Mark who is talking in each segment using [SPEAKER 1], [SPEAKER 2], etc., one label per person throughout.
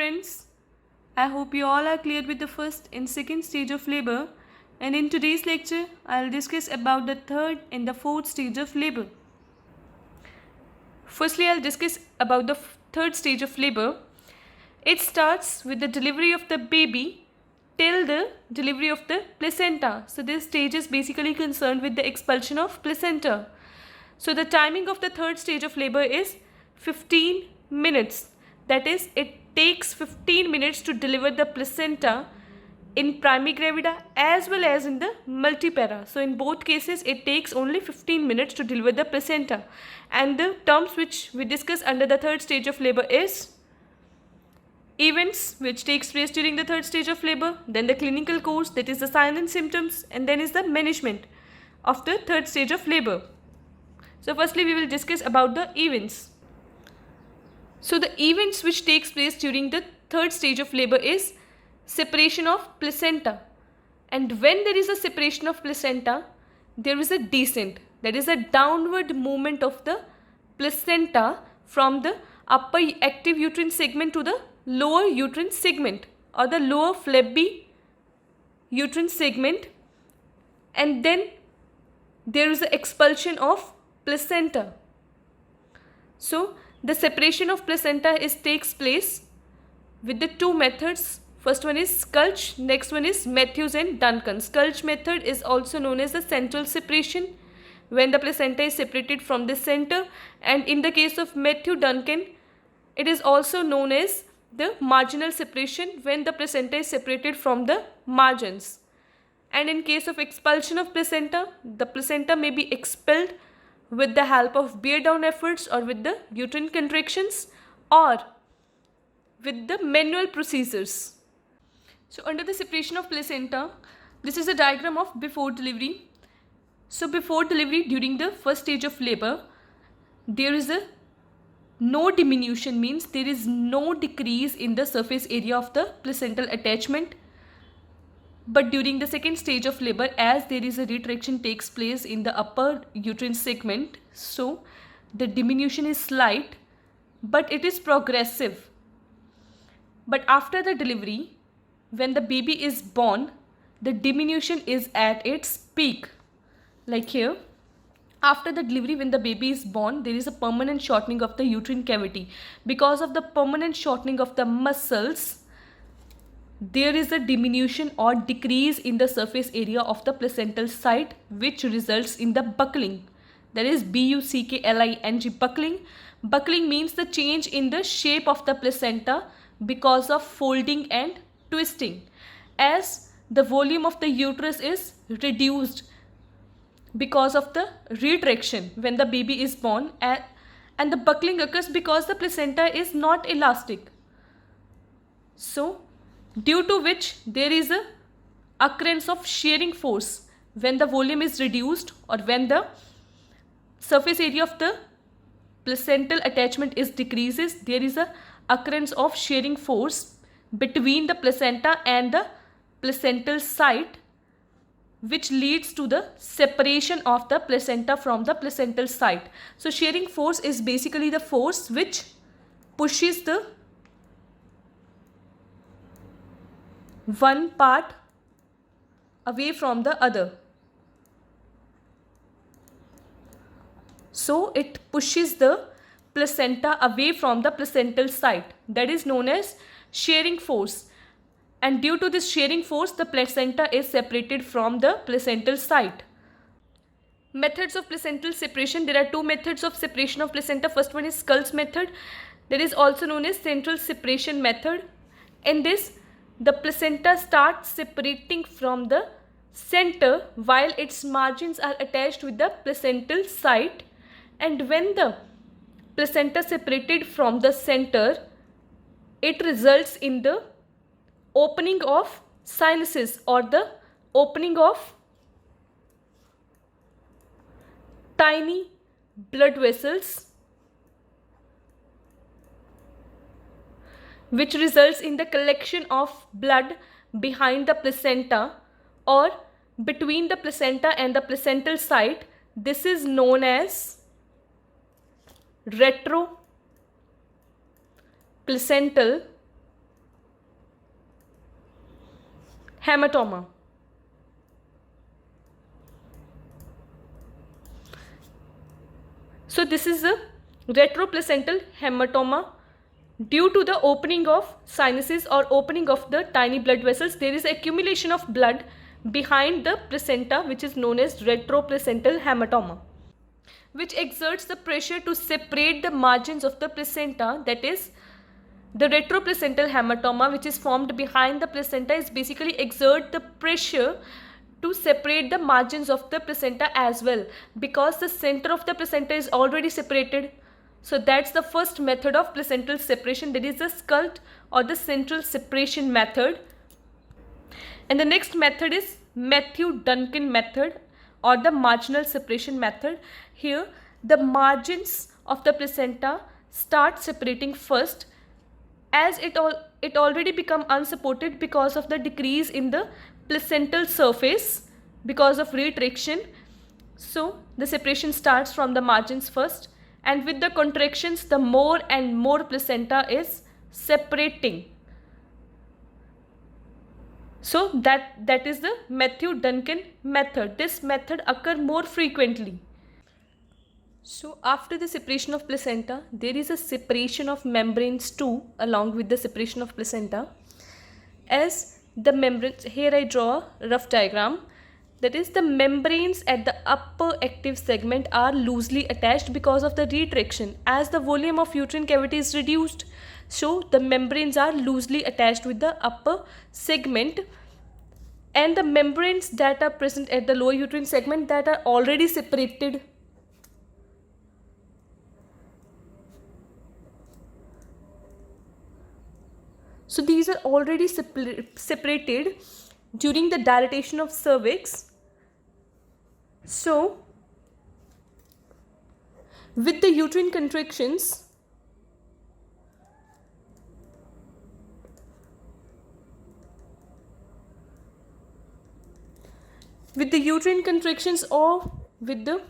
[SPEAKER 1] friends, I hope you all are clear with the first and second stage of labor, and in today's lecture I'll discuss about the third and the fourth stage of labor. Firstly, I'll discuss about the third stage of labor. It starts with the delivery of the baby till the delivery of the placenta. So this stage is basically concerned with the expulsion of placenta. So the timing of the third stage of labor is 15 minutes. That is, it takes 15 minutes to deliver the placenta in primigravida as well as in the multipara. So in both cases, it takes only 15 minutes to deliver the placenta. And the terms which we discuss under the third stage of labor is events which takes place during the third stage of labor, then the clinical course, that is the signs and symptoms, and then is the management of the third stage of labor. So firstly, we will discuss about the events. So the events which takes place during the third stage of labor is separation of placenta. And when there is a separation of placenta, there is a descent, that is a downward movement of the placenta from the upper active uterine segment to the lower uterine segment or the lower flabby uterine segment, and then there is the expulsion of placenta. So the separation of placenta takes place with the two methods. First one is Sculch, next one is Matthews and Duncan. Sculch method is also known as the central separation, when the placenta is separated from the center, and in the case of Matthew Duncan, it is also known as the marginal separation, when the placenta is separated from the margins. And in case of expulsion of placenta, the placenta may be expelled with the help of bear down efforts or with the uterine contractions or with the manual procedures. So under the separation of placenta, this is a diagram of before delivery. So before delivery, during the first stage of labor, there is no diminution, means there is no decrease in the surface area of the placental attachment. But during the second stage of labor, as there is a retraction takes place in the upper uterine segment, so the diminution is slight, but it is progressive. But after the delivery, when the baby is born, the diminution is at its peak. Like here, after the delivery, when the baby is born, there is a permanent shortening of the uterine cavity. Because of the permanent shortening of the muscles, there is a diminution or decrease in the surface area of the placental site, which results in the buckling. That is buckling. Buckling. Buckling means the change in the shape of the placenta because of folding and twisting, as the volume of the uterus is reduced because of the retraction when the baby is born, and the buckling occurs because the placenta is not elastic. So due to which there is a occurrence of shearing force when the volume is reduced or when the surface area of the placental attachment is decreases. There is a occurrence of shearing force between the placenta and the placental site, which leads to the separation of the placenta from the placental site. So shearing force is basically the force which pushes the one part away from the other. So it pushes the placenta away from the placental site. That is known as shearing force. And due to this shearing force, the placenta is separated from the placental site. Methods of placental separation. There are two methods of separation of placenta. First one is Sculch method. That is also known as central separation method. In this, the placenta starts separating from the center while its margins are attached with the placental site, and when the placenta separated from the center, it results in the opening of sinuses or the opening of tiny blood vessels, which results in the collection of blood behind the placenta or between the placenta and the placental site. This is known as retroplacental hematoma. So this is a retroplacental hematoma. Due to the opening of sinuses or opening of the tiny blood vessels, there is accumulation of blood behind the placenta, which is known as retroplacental hematoma, which exerts the pressure to separate the margins of the placenta. That is, the retroplacental hematoma, which is formed behind the placenta, is basically exert the pressure to separate the margins of the placenta as well, because the center of the placenta is already separated. So that's the first method of placental separation, that is the SCULT or the central separation method. And the next method is Matthew Duncan method or the marginal separation method. Here the margins of the placenta start separating first, as it already become unsupported because of the decrease in the placental surface because of retraction. So the separation starts from the margins first, and with the contractions the more and more placenta is separating. So that is the Matthew Duncan method. This method occurs more frequently. So after the separation of placenta, there is a separation of membranes too, along with the separation of placenta. As the membranes, here I draw a rough diagram. That is, the membranes at the upper active segment are loosely attached because of the retraction. As the volume of uterine cavity is reduced, so the membranes are loosely attached with the upper segment, and the membranes that are present at the lower uterine segment that are already separated. So these are already separated during the dilatation of cervix. So with the uterine contractions, or with the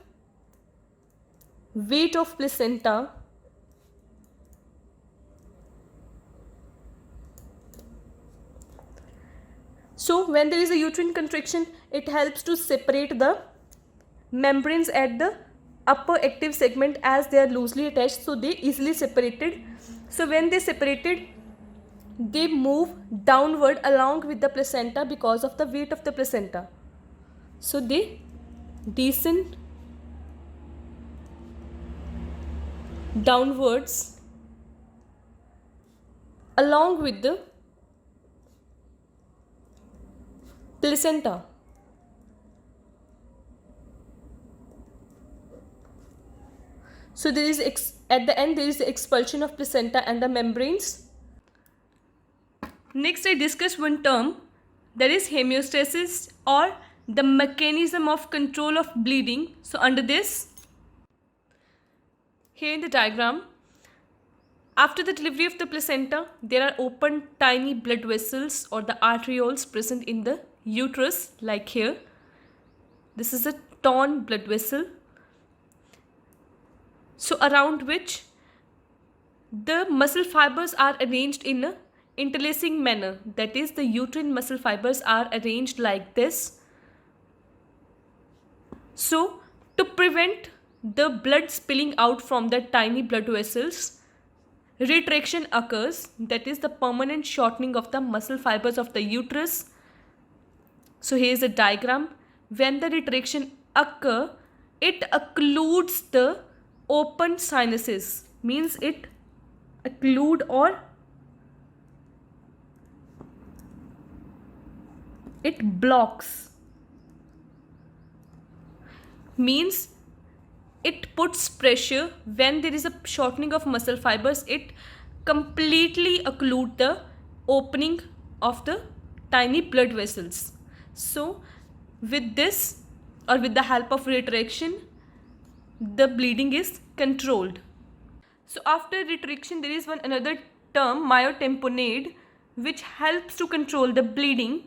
[SPEAKER 1] weight of placenta, so when there is a uterine contraction, it helps to separate the membranes at the upper active segment, as they are loosely attached, so they easily separated. So when they separated, they move downward along with the placenta because of the weight of the placenta. So they descend downwards along with the placenta. So there is at the end there is the expulsion of placenta and the membranes. Next I discuss one term, that is hemostasis or the mechanism of control of bleeding. So under this, here in the diagram, after the delivery of the placenta, there are open tiny blood vessels or the arterioles present in the uterus, like here. This is a torn blood vessel, so around which the muscle fibers are arranged in a interlacing manner. That is, the uterine muscle fibers are arranged like this. So to prevent the blood spilling out from the tiny blood vessels, retraction occurs, that is the permanent shortening of the muscle fibers of the uterus. So here is a diagram. When the retraction occurs, it occludes the open sinuses, means it occlude or it blocks, means it puts pressure. When there is a shortening of muscle fibers, it completely occlude the opening of the tiny blood vessels. So with this, or with the help of retraction, the bleeding is controlled. So after retraction, there is another term, myotamponade, which helps to control the bleeding,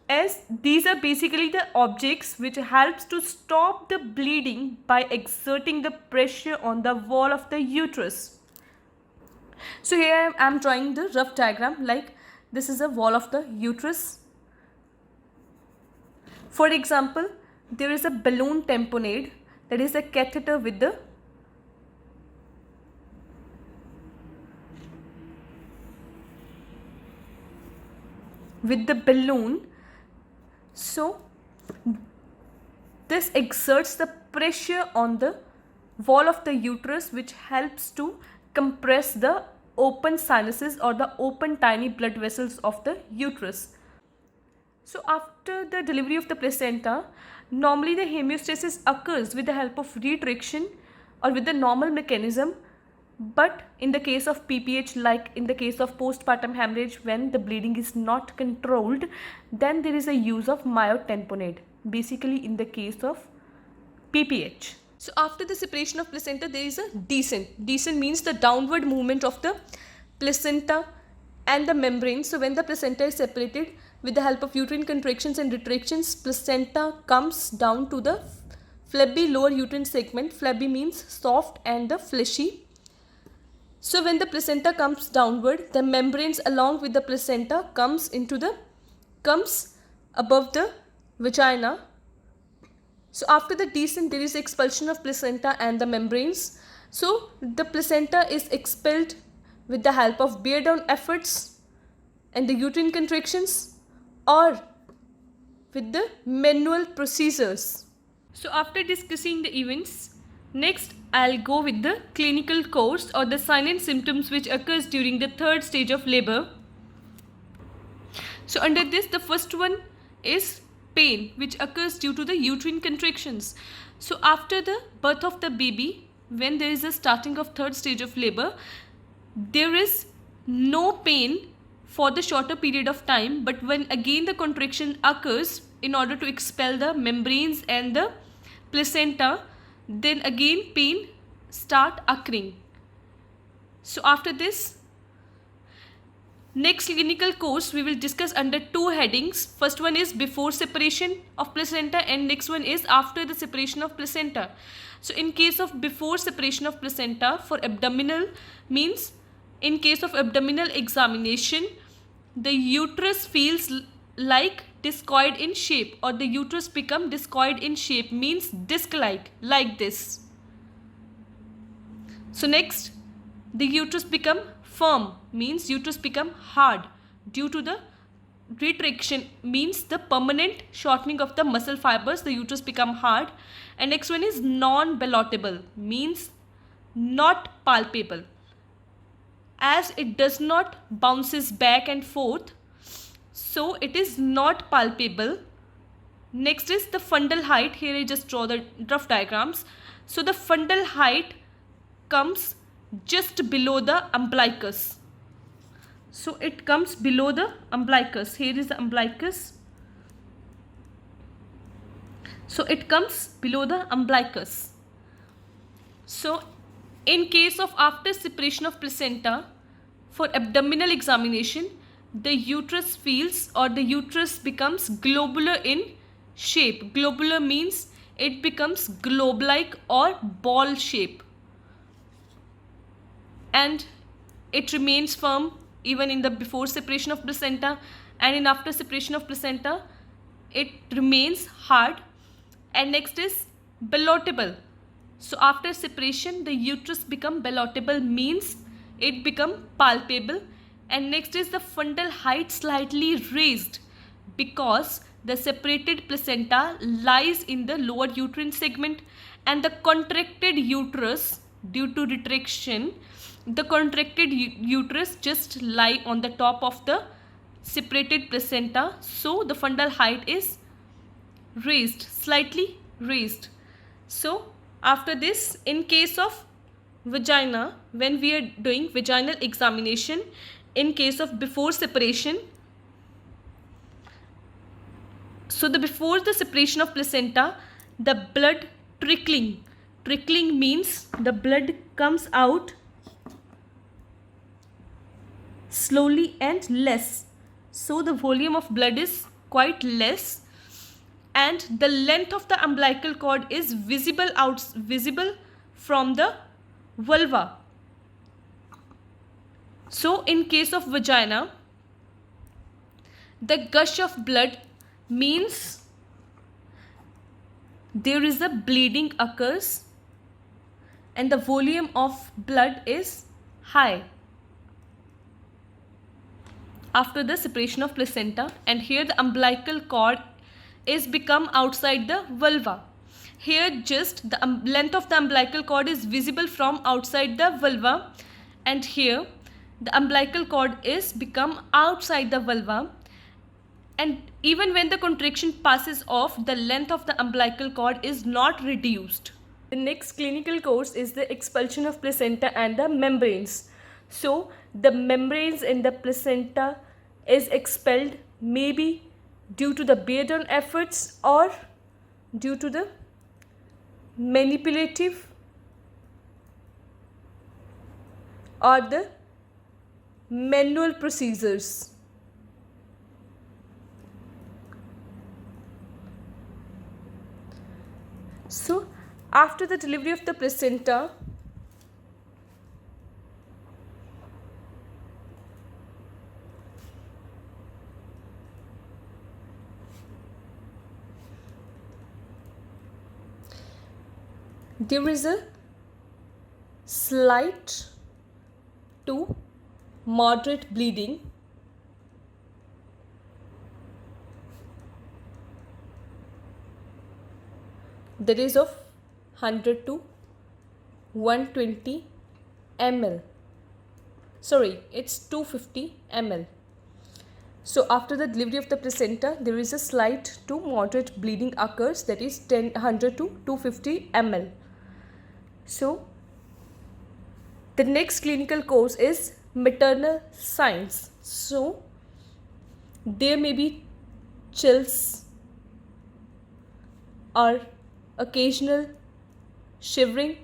[SPEAKER 1] as these are basically the objects which helps to stop the bleeding by exerting the pressure on the wall of the uterus. So here I am drawing the rough diagram, like this is a wall of the uterus. For example, there is a balloon tamponade, that is a catheter with the balloon. So this exerts the pressure on the wall of the uterus, which helps to compress the open sinuses or the open tiny blood vessels of the uterus. So after the delivery of the placenta, normally the hemostasis occurs with the help of retraction or with the normal mechanism. But in the case of PPH, like in the case of postpartum hemorrhage, when the bleeding is not controlled, then there is a use of myotamponade, basically in the case of PPH. So after the separation of placenta, there is a descent. Descent means the downward movement of the placenta and the membrane. So when the placenta is separated with the help of uterine contractions and retractions, placenta comes down to the flabby lower uterine segment. Flabby means soft and the fleshy. So when the placenta comes downward, the membranes along with the placenta comes above the vagina. So after the descent, there is expulsion of placenta and the membranes. So the placenta is expelled with the help of bear down efforts and the uterine contractions, or with the manual procedures. So after discussing the events, next I'll go with the clinical course or the sign and symptoms which occurs during the third stage of labor. So under this, the first one is pain, which occurs due to the uterine contractions. So after the birth of the baby, when there is a starting of third stage of labor, there is no pain for the shorter period of time, but when again the contraction occurs in order to expel the membranes and the placenta, then again pain start occurring. So after this, next clinical course we will discuss under two headings. First one is before separation of placenta and next one is after the separation of placenta. So in case of before separation of placenta, for abdominal means in case of abdominal examination, the uterus feels like discoid in shape, or the uterus become discoid in shape means disc-like, like this. So next, the uterus become firm means uterus become hard due to the retraction means the permanent shortening of the muscle fibers, the uterus become hard. And next one is non-ballotable means not palpable, as it does not bounces back and forth, so it is not palpable. Next is the fundal height. Here I just draw the rough diagrams. So the fundal height comes just below the umbilicus. So it comes below the umbilicus. Here is the umbilicus. So it comes below the umbilicus. So in case of after separation of placenta, for abdominal examination, the uterus feels or the uterus becomes globular in shape. Globular means it becomes globe-like or ball shape, and it remains firm even in the before separation of placenta, and in after separation of placenta it remains hard. And next is ballotable. So after separation, the uterus become ballotable means it become palpable. And next is the fundal height slightly raised because the separated placenta lies in the lower uterine segment, and the contracted uterus due to retraction, the contracted uterus just lie on the top of the separated placenta. So the fundal height is raised, slightly raised. So after this, in case of vagina, when we are doing vaginal examination, in case of before separation, so the before the separation of placenta, the blood trickling means the blood comes out slowly and less. So the volume of blood is quite less, and the length of the umbilical cord is visible from the vulva. So in case of vagina, the gush of blood means there is a bleeding occurs and the volume of blood is high after the separation of placenta, and here the umbilical cord is become outside the vulva. Here just the length of the umbilical cord is visible from outside the vulva, and here the umbilical cord is become outside the vulva, and even when the contraction passes off, the length of the umbilical cord is not reduced. The next clinical course is the expulsion of placenta and the membranes. So the membranes in the placenta is expelled maybe due to the Beardon efforts or due to the manipulative or the manual procedures. So after the delivery of the placenta, there is a slight to moderate bleeding that is of 100 to 120 ml. Sorry, it's 250 ml. So after the delivery of the placenta, there is a slight to moderate bleeding occurs, that is 100 to 250 ml. So the next clinical course is maternal signs. So there may be chills or occasional shivering,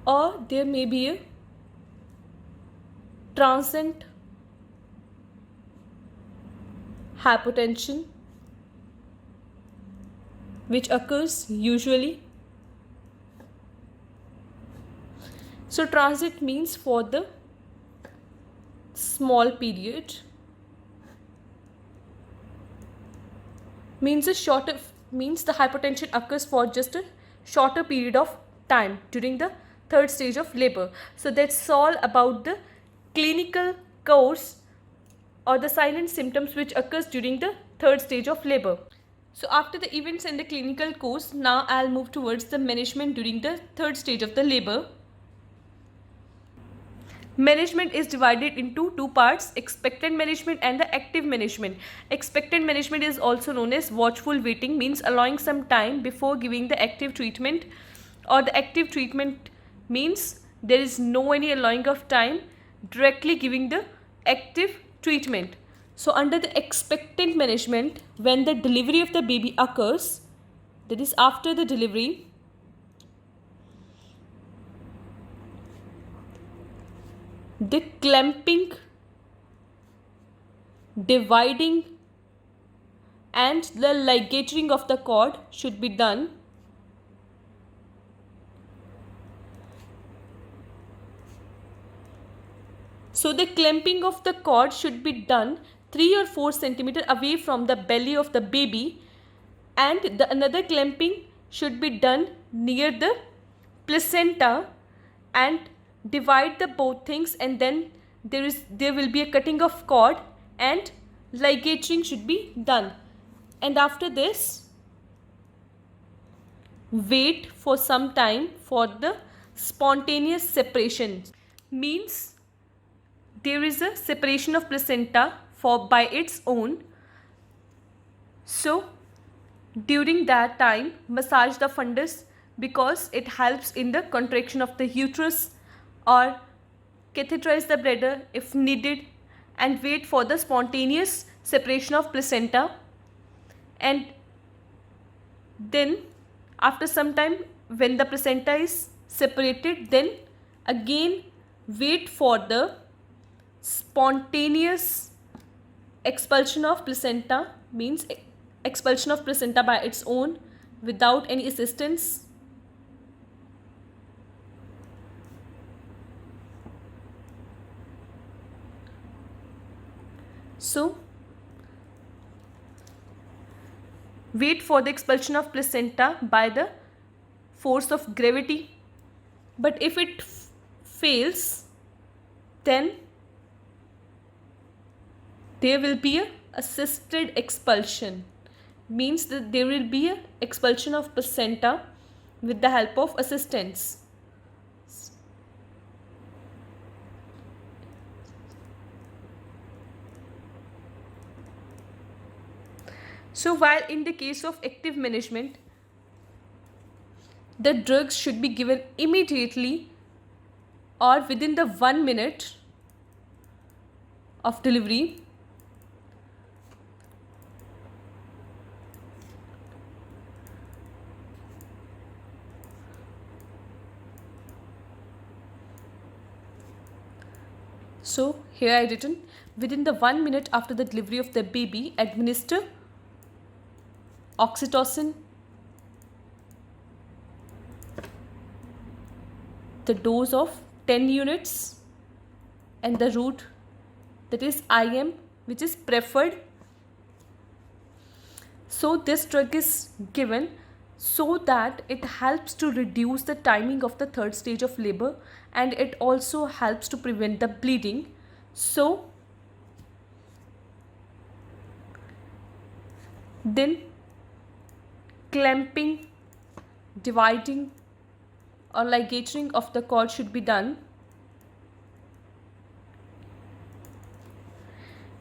[SPEAKER 1] or there may be a transient hypotension which occurs usually. So transient means for the small period, means the hypotension occurs for just a shorter period of time during the third stage of labor. So that's all about the clinical course or the signs and symptoms which occurs during the third stage of labor. So after the events and the clinical course, now I'll move towards the management during the third stage of the labor. Management is divided into two parts: expectant management and the active management. Expectant management is also known as watchful waiting, means allowing some time before giving the active treatment, or the active treatment means there is no any allowing of time, directly giving the active treatment. So under the expectant management, when the delivery of the baby occurs, that is after the delivery, the clamping, dividing and the ligatoring of the cord should be done. So the clamping of the cord should be done 3 or 4 centimeter away from the belly of the baby, and the another clamping should be done near the placenta, and divide the both things, and then there will be a cutting of cord and ligatoring should be done. And after this, wait for some time for the spontaneous separation, means there is a separation of placenta by its own. So during that time, massage the fundus because it helps in the contraction of the uterus, or catheterize the bladder if needed, and wait for the spontaneous separation of placenta. And then after some time, when the placenta is separated, then again wait for the spontaneous expulsion of placenta, means expulsion of placenta by its own without any assistance. So wait for the expulsion of placenta by the force of gravity. But if it fails, then there will be a assisted expulsion. Means that there will be a expulsion of placenta with the help of assistants. So while in the case of active management, the drugs should be given immediately or within the 1 minute of delivery. So here I written, within the 1 minute after the delivery of the baby, administer oxytocin, the dose of 10 units, and the route, that is IM, which is preferred. So this drug is given so that it helps to reduce the timing of the third stage of labor, and it also helps to prevent the bleeding. So then clamping, dividing or ligatoring of the cord should be done,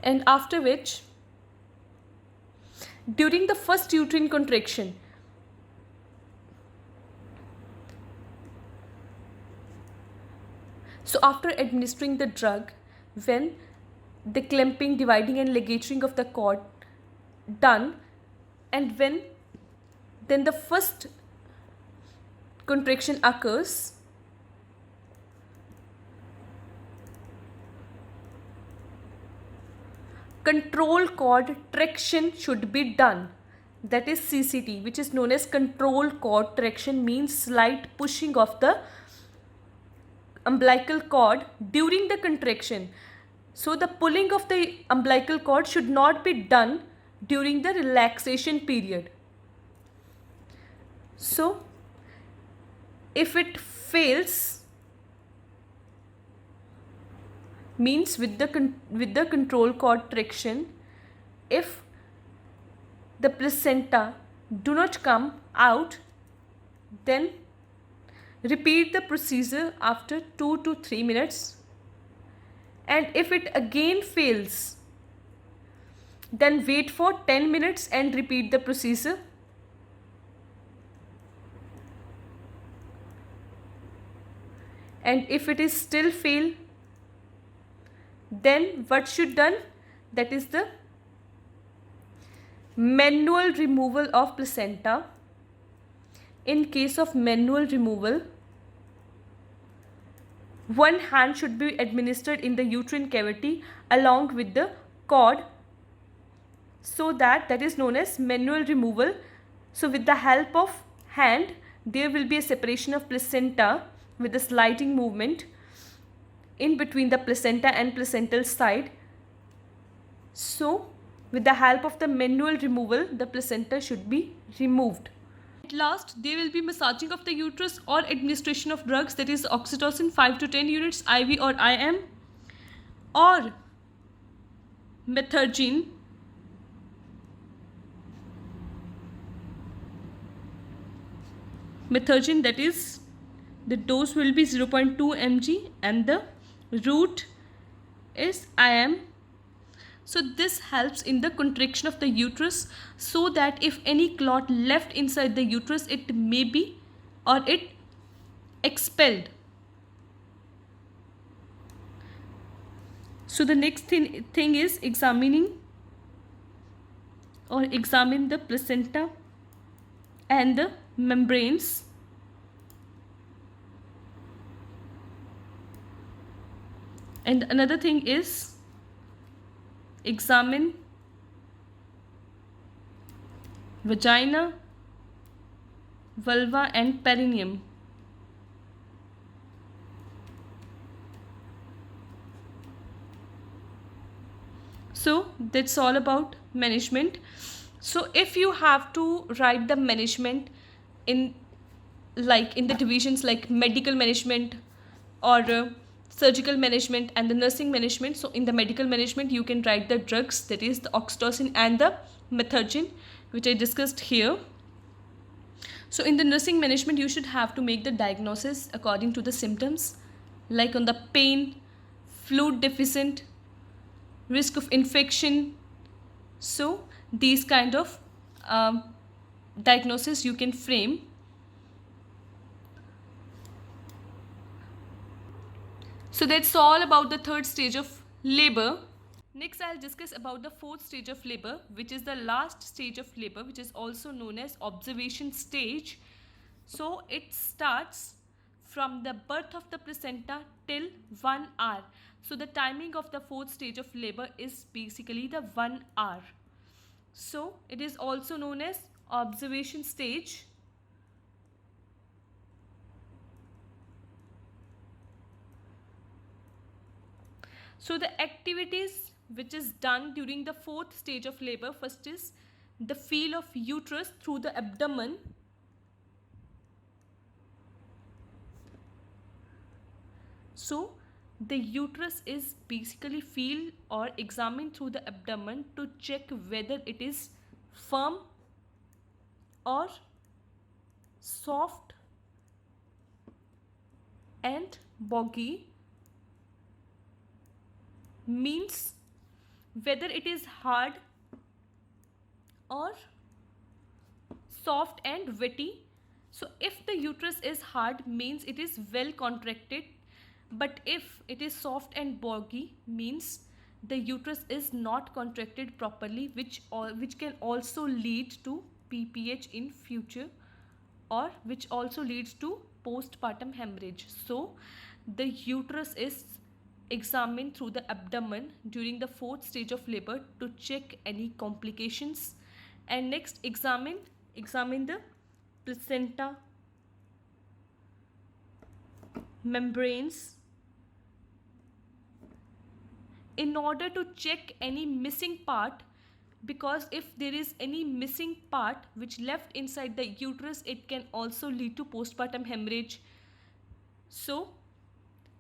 [SPEAKER 1] and after which, during the first uterine contraction, so after administering the drug, when the clamping, dividing and ligatoring of the cord done, and when then the first contraction occurs, control cord traction should be done, that is CCT, which is known as control cord traction, means slight pushing of the umbilical cord during the contraction. So the pulling of the umbilical cord should not be done during the relaxation period. So if it fails, means with the control cord traction, if the placenta do not come out, then repeat the procedure after 2 to 3 minutes, and if it again fails, then wait for 10 minutes and repeat the procedure. And if it is still fail, then what should done, that is the manual removal of placenta. In case of manual removal, one hand should be administered in the uterine cavity along with the cord, so that is known as manual removal. So with the help of hand, there will be a separation of placenta with a sliding movement in between the placenta and placental side. So with the help of the manual removal, the placenta should be removed. At last, there will be massaging of the uterus or administration of drugs, that is oxytocin 5 to 10 units IV or IM, or methergine, that is the dose will be 0.2 mg and the route is IM. So this helps in the contraction of the uterus, so that if any clot left inside the uterus, it may be or it expelled. So the next thing is examine the placenta and the membranes. And another thing is examine vagina, vulva and perineum. So that's all about management. So if you have to write the management in, like in the divisions like medical management or surgical management and the nursing management, so in the medical management you can write the drugs, that is the oxytocin and the methotrexate, which I discussed here. So in the nursing management you should have to make the diagnosis according to the symptoms, like on the pain, fluid deficient, risk of infection. So these kind of diagnosis you can frame. So that's all about the third stage of labor. Next, I'll discuss about the fourth stage of labor, which is the last stage of labor, which is also known as observation stage. So it starts from the birth of the placenta till 1 hour. So the timing of the fourth stage of labor is basically the 1 hour. So it is also known as observation stage. So the activities which is done during the fourth stage of labor, first is the feel of uterus through the abdomen. So the uterus is basically feel or examined through the abdomen to check whether it is firm or soft and boggy, means whether it is hard or soft and wetty. So if the uterus is hard, means it is well contracted, but if it is soft and boggy, means the uterus is not contracted properly, which can also lead to PPH in future, or which also leads to postpartum hemorrhage. So the uterus is examined through the abdomen during the fourth stage of labor to check any complications. And next, examine the placenta, membranes, in order to check any missing part, because if there is any missing part which left inside the uterus, it can also lead to postpartum hemorrhage. So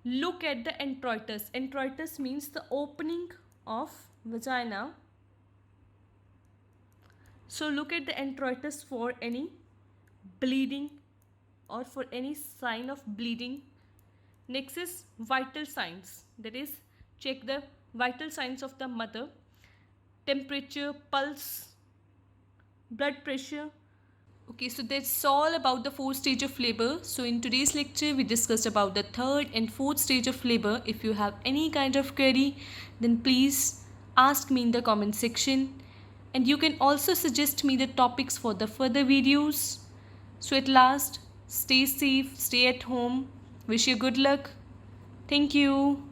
[SPEAKER 1] look at the introitus. Introitus means the opening of vagina. So look at the introitus for any bleeding or for any sign of bleeding. Next is vital signs, that is check the vital signs of the mother: temperature, pulse, blood pressure. Okay, so that's all about the fourth stage of labor. So in today's lecture, we discussed about the third and fourth stage of labor. If you have any kind of query, then please ask me in the comment section. And you can also suggest me the topics for the further videos. So at last, stay safe, stay at home. Wish you good luck. Thank you.